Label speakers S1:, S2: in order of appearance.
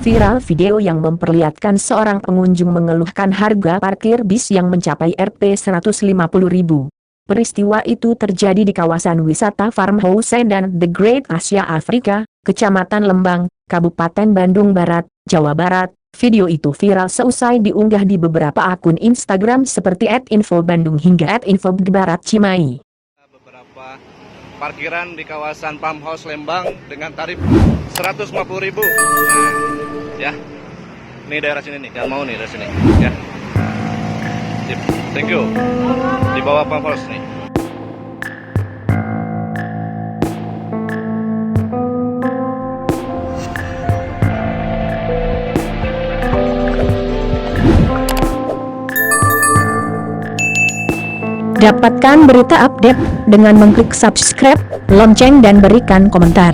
S1: Viral video yang memperlihatkan seorang pengunjung mengeluhkan harga parkir bis yang mencapai Rp150.000. Peristiwa itu terjadi di kawasan wisata Farmhouse dan The Great Asia Afrika, Kecamatan Lembang, Kabupaten Bandung Barat, Jawa Barat. Video itu viral seusai diunggah di beberapa akun Instagram seperti @infobandung hingga @infobbarat-cimahi.
S2: Beberapa parkiran di kawasan Farmhouse Lembang dengan tarif 150.000. Nah, ya. Ini daerah sini nih, yang mau nih dari sini, ya. Sip. Thank you. Di bawah Farmhouse nih.
S1: Dapatkan berita update dengan mengklik subscribe, lonceng dan berikan komentar.